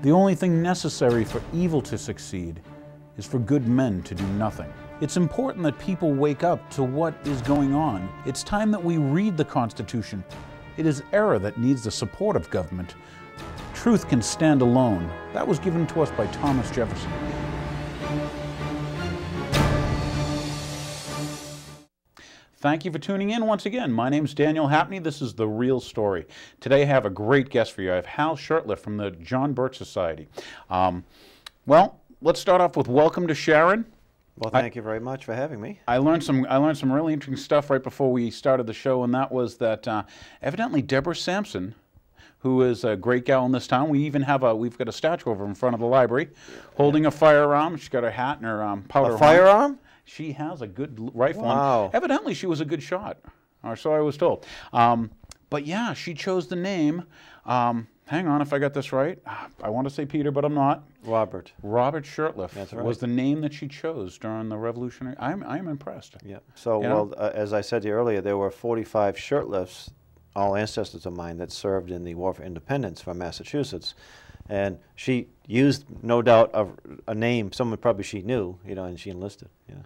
The only thing necessary for evil to succeed is for good men to do nothing. It's important that people wake up to what is going on. It's time that we read the Constitution. It is error that needs the support of government. Truth can stand alone. That was given to us by Thomas Jefferson. Thank you for tuning in once again. My name is Daniel Hapney. This is The Real Story. Today I have a great guest for you. I have Hal Shurtleff from the John Birch Society. Well, let's start off with welcome to Sharon. Well, thank you very much for having me. I learned some really interesting stuff right before we started the show, and that was that evidently Deborah Sampson, who is a great gal in this town. We even have we've got a statue of her in front of the library, holding a firearm. She's got her hat and her powder. A firearm? She has a good rifle. Wow. Evidently, she was a good shot, or so I was told. But yeah, she chose the name. Hang on, if I got this right. I want to say Peter, but I'm not. Robert. Robert Shurtleff. That's right. Was the name that she chose during the Revolutionary. I'm impressed. Yeah. So, as I said to you earlier, there were 45 Shurtleffs, all ancestors of mine, that served in the War for Independence from Massachusetts. And she used, no doubt, a name, someone probably she knew, and she enlisted. Yeah.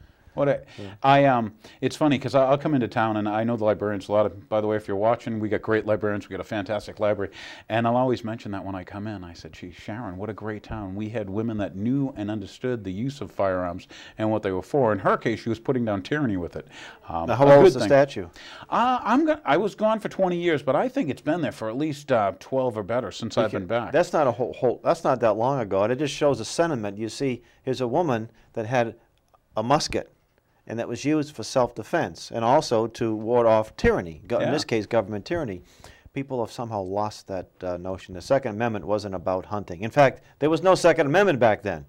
It's funny because I'll come into town and I know the librarians a lot of, by the way, if you're watching, we got great librarians, we got a fantastic library, and I'll always mention that when I come in. I said, gee, Sharon, what a great town. We had women that knew and understood the use of firearms and what they were for. In her case, she was putting down tyranny with it. Now, how old is the statue? I was gone for 20 years, but I think it's been there for at least 12 or better since I've been back. That's not that's not that long ago, and it just shows a sentiment. You see, here's a woman that had a musket, and that was used for self-defense and also to ward off tyranny, in this case government tyranny. People have somehow lost that notion. The Second Amendment wasn't about hunting. In fact, there was no Second Amendment back then.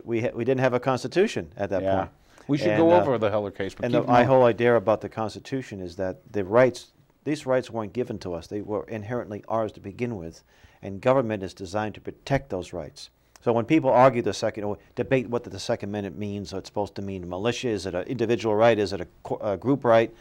We didn't have a Constitution at that point. We should go over the Heller case. But my whole idea about the Constitution is that these rights weren't given to us. They were inherently ours to begin with, and government is designed to protect those rights. So when people argue debate what the Second Amendment means, or it's supposed to mean militia, is it an individual right, is it a group right?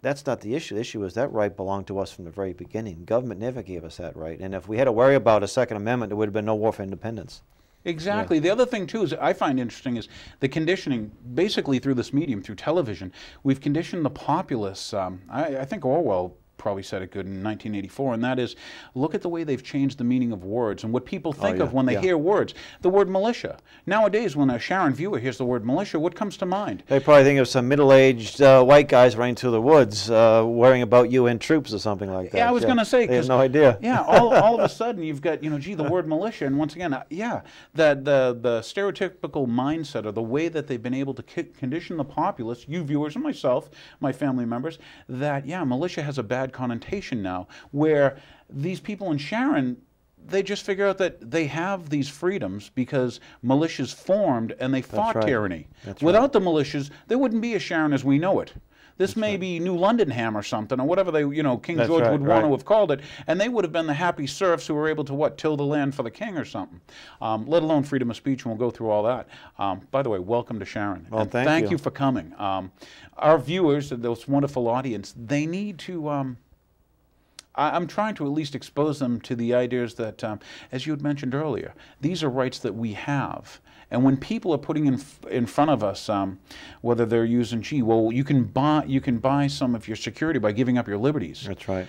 That's not the issue. The issue is that right belonged to us from the very beginning. Government never gave us that right. And if we had to worry about a Second Amendment, there would have been no war for independence. Exactly. Yeah. The other thing, too, is I find interesting is the conditioning, basically through this medium, through television, we've conditioned the populace. I think Orwell probably said it good in 1984, and that is, look at the way they've changed the meaning of words and what people think of when they hear words. The word militia. Nowadays, when a Sharon viewer hears the word militia, what comes to mind? They probably think of some middle-aged white guys running through the woods worrying about UN troops or something like that. Yeah, I was going to say. They have no idea. Yeah, all of a sudden you've got, gee, the word militia, and once again, the stereotypical mindset, or the way that they've been able to condition the populace, you viewers and myself, my family members, that, militia has a bad connotation now, where these people in Sharon, they just figure out that they have these freedoms because militias formed and they fought tyranny. Without the militias, there wouldn't be a Sharon as we know it. This may be New Londonham or something, or whatever they, King George would want to have called it, and they would have been the happy serfs who were able to, till the land for the king or something, let alone freedom of speech, and we'll go through all that. By the way, welcome to Sharon. Well, and thank you for coming. Our viewers, this wonderful audience, they need to, I'm trying to at least expose them to the ideas that, as you had mentioned earlier, these are rights that we have. And when people are putting in front of us, whether they're using, gee, well, you can buy some of your security by giving up your liberties. That's right.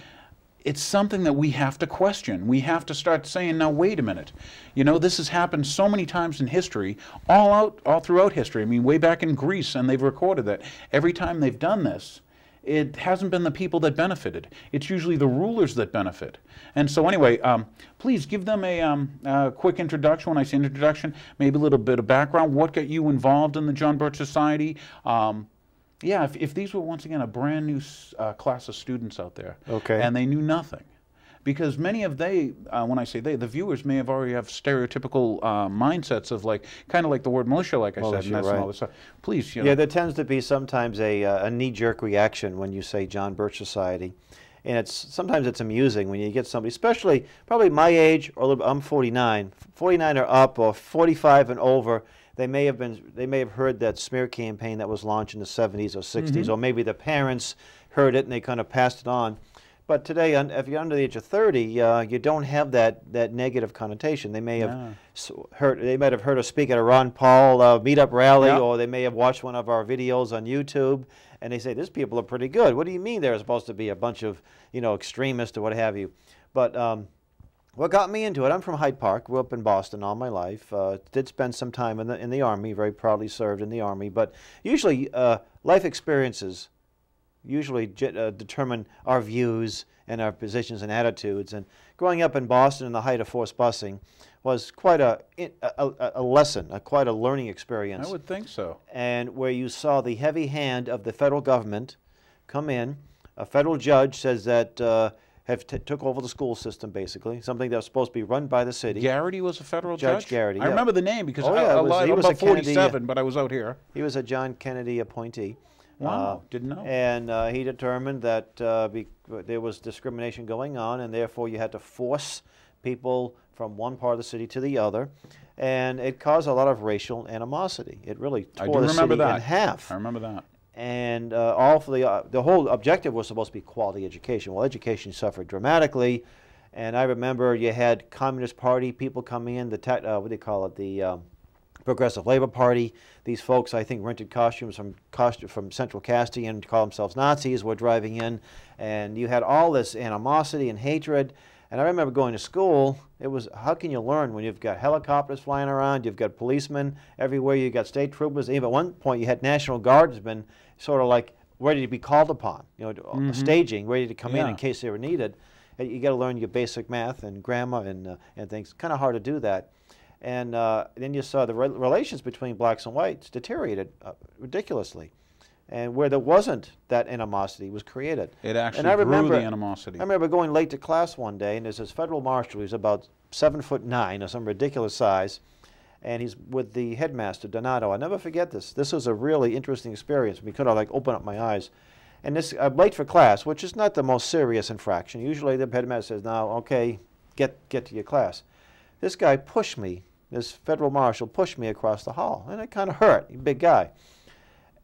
It's something that we have to question. We have to start saying, now, wait a minute. This has happened so many times in history, all throughout history. I mean, way back in Greece, and they've recorded that every time they've done this, it hasn't been the people that benefited. It's usually the rulers that benefit. And so anyway, please give them a quick introduction. When I say introduction, maybe a little bit of background. What got you involved in the John Birch Society? If these were, once again, a brand new class of students out there, and they knew nothing. Because many of when I say they, the viewers may have already have stereotypical mindsets of kind of like the word militia, like I said, and that's all this stuff. Please, Yeah, there tends to be sometimes a knee-jerk reaction when you say John Birch Society, and sometimes it's amusing when you get somebody, especially probably my age, or I'm 49 or up, or 45 and over. They may have heard that smear campaign that was launched in the 70s or 60s, or maybe the parents heard it and they kind of passed it on. But today, if you're under the age of 30, you don't have that negative connotation. They may have they might have heard us speak at a Ron Paul meetup rally, or they may have watched one of our videos on YouTube, and they say, "These people are pretty good." What do you mean they're supposed to be a bunch of, extremists or what have you? But what got me into it? I'm from Hyde Park. Grew up in Boston all my life. Did spend some time in the Army. Very proudly served in the Army. But usually, life experiences usually determine our views and our positions and attitudes. And growing up in Boston in the height of forced busing was quite a lesson, quite a learning experience. I would think so. And where you saw the heavy hand of the federal government come in, a federal judge says that took over the school system, basically, something that was supposed to be run by the city. Garrity was a federal judge? Judge Garrity, I remember the name because he I'm was about a Kennedy, 47, but I was out here. He was a John Kennedy appointee. Wow, didn't know. And he determined that there was discrimination going on, and therefore you had to force people from one part of the city to the other. And it caused a lot of racial animosity. It really tore the city in half. I remember that. And all for the whole objective was supposed to be quality education. Well, education suffered dramatically. And I remember you had Communist Party people coming in, what do you call it, the Progressive Labor Party. These folks, I think, rented costumes from Central Casting and called themselves Nazis, were driving in. And you had all this animosity and hatred. And I remember going to school, it was, how can you learn when you've got helicopters flying around, you've got policemen everywhere, you've got state troopers. Even at one point, you had National Guardsmen sort of like ready to be called upon, staging, ready to come in case they were needed. You got to learn your basic math and grammar and things. Kind of hard to do that. And then you saw the relations between blacks and whites deteriorated ridiculously. And where there wasn't, that animosity was created. It actually grew the animosity. I remember going late to class one day, and there's this federal marshal who's about 7'9" or some ridiculous size, and he's with the headmaster, Donato. I'll never forget this. This was a really interesting experience because I like open up my eyes. And this, I'm late for class, which is not the most serious infraction. Usually the headmaster says, "Now, okay, get to your class." This guy pushed me. This federal marshal pushed me across the hall, and it kind of hurt. He's a big guy.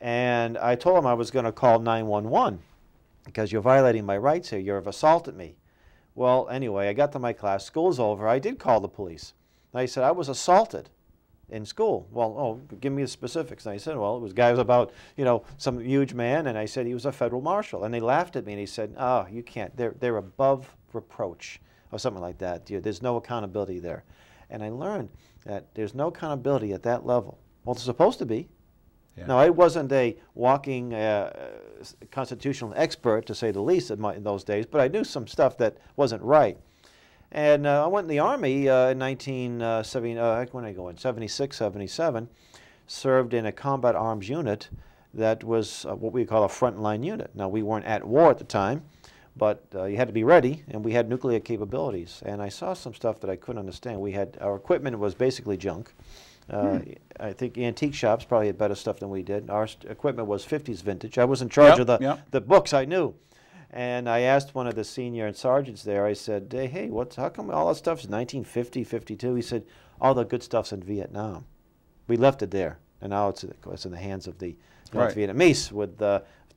And I told him I was going to call 911 because you're violating my rights here. You've assaulted me. Well, anyway, I got to my class. School's over. I did call the police. And I said, I was assaulted in school. Well, give me the specifics. And I said, well, it was guy was about, some huge man. And I said he was a federal marshal. And they laughed at me. And he said, oh, you can't. They're above reproach or something like that. There's no accountability there. And I learned that there's no accountability at that level. Well, it's supposed to be. Yeah. Now, I wasn't a walking constitutional expert, to say the least, in those days, but I knew some stuff that wasn't right. And I went in the Army in 76, 77, served in a combat arms unit that was what we call a frontline unit. Now, we weren't at war at the time, but you had to be ready, and we had nuclear capabilities. And I saw some stuff that I couldn't understand. Our equipment was basically junk. I think antique shops probably had better stuff than we did. Our equipment was 50s vintage. I was in charge of the books, I knew. And I asked one of the senior sergeants there, I said, hey, how come all that stuff's 1950, 52? He said, all the good stuff's in Vietnam. We left it there, and now it's in the hands of the North Vietnamese with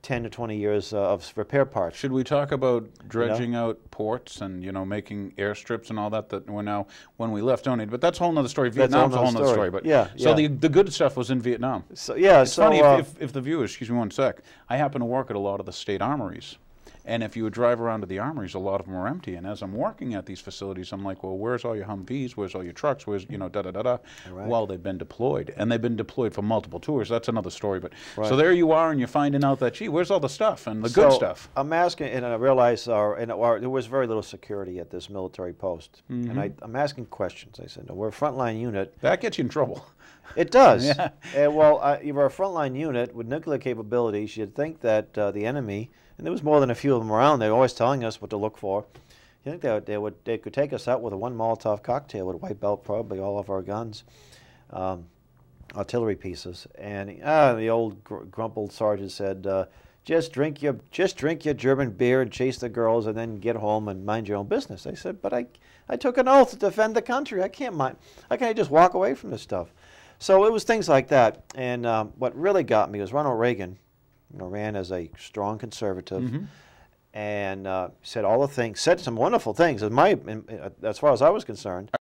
10 to 20 years of repair parts. Should we talk about dredging out ports and making airstrips and all that were now, when we left, donated? But that's a whole other story. Vietnam's a whole other story. But so the good stuff was in Vietnam. So it's funny if the viewers, excuse me one sec, I happen to work at a lot of the state armories. And if you would drive around to the armories, a lot of them are empty. And as I'm working at these facilities, I'm like, well, where's all your Humvees? Where's all your trucks? Where's, da-da-da-da? Right. Well, they've been deployed. And they've been deployed for multiple tours. That's another story. But so there you are, and you're finding out that, gee, where's all the stuff and the good stuff? I'm asking, and I realize there was very little security at this military post. And I'm asking questions. I said, no, we're a frontline unit. That gets you in trouble. It does. Yeah. You're a frontline unit with nuclear capabilities. You'd think that the enemy, and there was more than a few of them around, they were always telling us what to look for. You think they could take us out with a one Molotov cocktail, would wipe out probably all of our guns, artillery pieces. And the old grumpled sergeant said, just drink your German beer and chase the girls, and then get home and mind your own business. I said, but I took an oath to defend the country. I can't mind. How can I just walk away from this stuff? So it was things like that. And what really got me was Ronald Reagan ran as a strong conservative, and said all the things, said some wonderful things. As far as I was concerned,